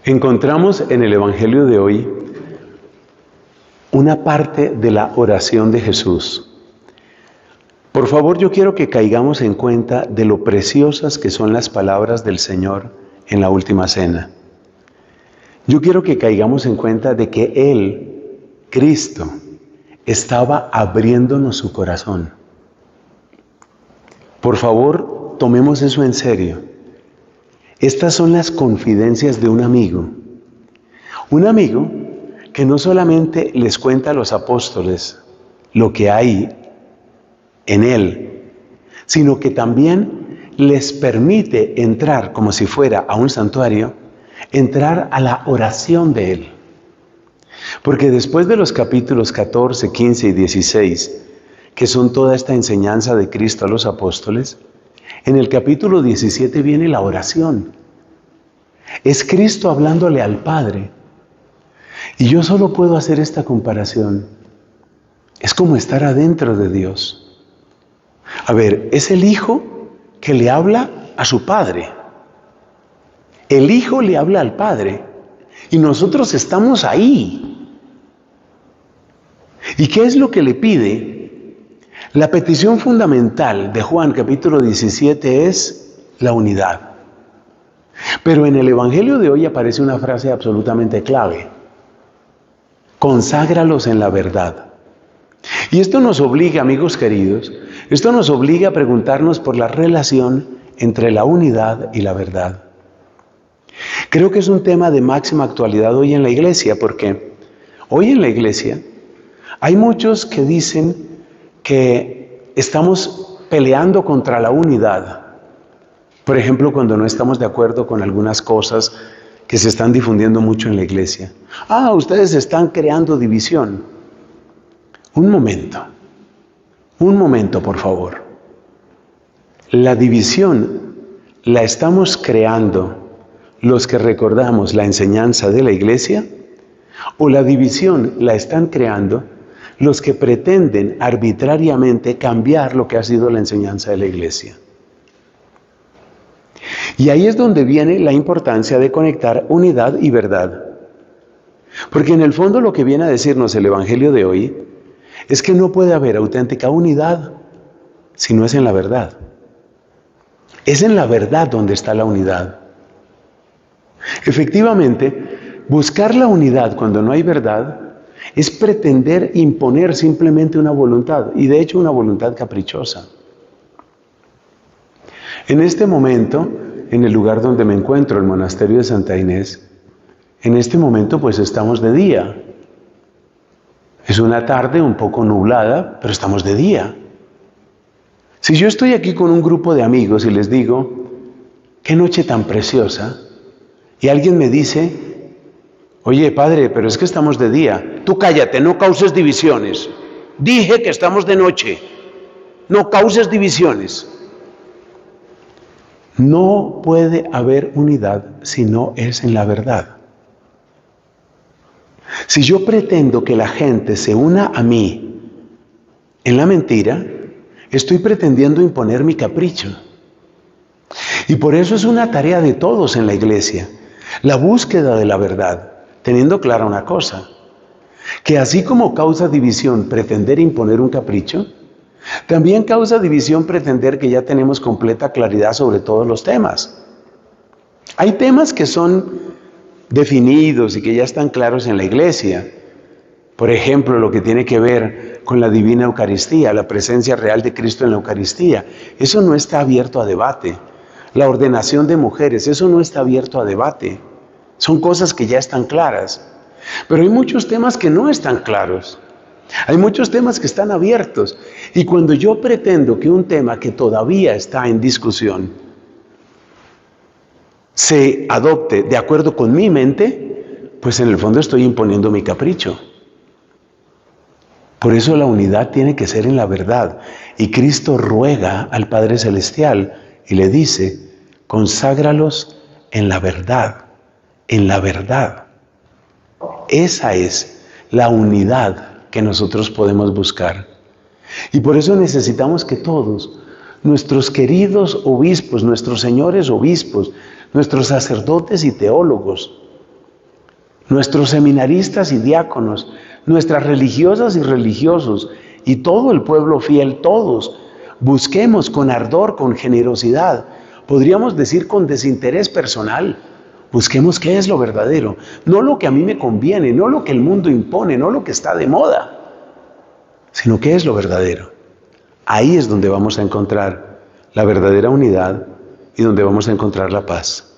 Encontramos en el Evangelio de hoy una parte de la oración de Jesús. Por favor, yo quiero que caigamos en cuenta de lo preciosas que son las palabras del Señor en la última cena. Yo quiero que caigamos en cuenta de que Él, Cristo, estaba abriéndonos su corazón. Por favor, tomemos eso en serio. Estas son las confidencias de un amigo. Un amigo que no solamente les cuenta a los apóstoles lo que hay en Él, sino que también les permite entrar, como si fuera a un santuario, entrar a la oración de Él. Porque después de los capítulos 14, 15 y 16, que son toda esta enseñanza de Cristo a los apóstoles, en el capítulo 17 viene la oración. Es Cristo hablándole al Padre. Y yo solo puedo hacer esta comparación. Es como estar adentro de Dios. A ver, es el Hijo que le habla a su Padre. El Hijo le habla al Padre. Y nosotros estamos ahí. ¿Y qué es lo que le pide? La petición fundamental de Juan capítulo 17 es la unidad. Pero en el Evangelio de hoy aparece una frase absolutamente clave. Conságralos en la verdad. Y esto nos obliga, amigos queridos, esto nos obliga a preguntarnos por la relación entre la unidad y la verdad. Creo que es un tema de máxima actualidad hoy en la iglesia, porque hoy en la iglesia hay muchos que dicen que estamos peleando contra la unidad. Por ejemplo, cuando no estamos de acuerdo con algunas cosas que se están difundiendo mucho en la iglesia. Ustedes están creando división. Un momento, por favor. La división la estamos creando los que recordamos la enseñanza de la iglesia, o la división la están creando los que pretenden arbitrariamente cambiar lo que ha sido la enseñanza de la iglesia. Y ahí es donde viene la importancia de conectar unidad y verdad. Porque en el fondo lo que viene a decirnos el Evangelio de hoy es que no puede haber auténtica unidad si no es en la verdad. Es en la verdad donde está la unidad. Efectivamente, buscar la unidad cuando no hay verdad es pretender imponer simplemente una voluntad, y de hecho una voluntad caprichosa. En este momento, en el lugar donde me encuentro, el monasterio de Santa Inés, en este momento pues estamos de día. Es una tarde un poco nublada, pero estamos de día. Si yo estoy aquí con un grupo de amigos y les digo, qué noche tan preciosa, y alguien me dice, oye, padre, pero es que estamos de día. Tú cállate, no causes divisiones. Dije que estamos de noche. No causes divisiones. No puede haber unidad si no es en la verdad. Si yo pretendo que la gente se una a mí en la mentira, estoy pretendiendo imponer mi capricho. Y por eso es una tarea de todos en la iglesia, la búsqueda de la verdad, teniendo clara una cosa, que así como causa división pretender imponer un capricho, también causa división pretender que ya tenemos completa claridad sobre todos los temas. Hay temas que son definidos y que ya están claros en la iglesia. Por ejemplo, lo que tiene que ver con la divina Eucaristía, la presencia real de Cristo en la Eucaristía. Eso no está abierto a debate. La ordenación de mujeres, eso no está abierto a debate. Son cosas que ya están claras. Pero hay muchos temas que no están claros. Hay muchos temas que están abiertos. Y cuando yo pretendo que un tema que todavía está en discusión se adopte de acuerdo con mi mente, pues en el fondo estoy imponiendo mi capricho. Por eso la unidad tiene que ser en la verdad. Y Cristo ruega al Padre Celestial y le dice, conságralos en la verdad, en la verdad. Esa es la unidad que nosotros podemos buscar. Y por eso necesitamos que todos, nuestros queridos obispos, nuestros señores obispos, nuestros sacerdotes y teólogos, nuestros seminaristas y diáconos, nuestras religiosas y religiosos, y todo el pueblo fiel, todos, busquemos con ardor, con generosidad, podríamos decir con desinterés personal, busquemos qué es lo verdadero, no lo que a mí me conviene, no lo que el mundo impone, no lo que está de moda, sino qué es lo verdadero. Ahí es donde vamos a encontrar la verdadera unidad y donde vamos a encontrar la paz.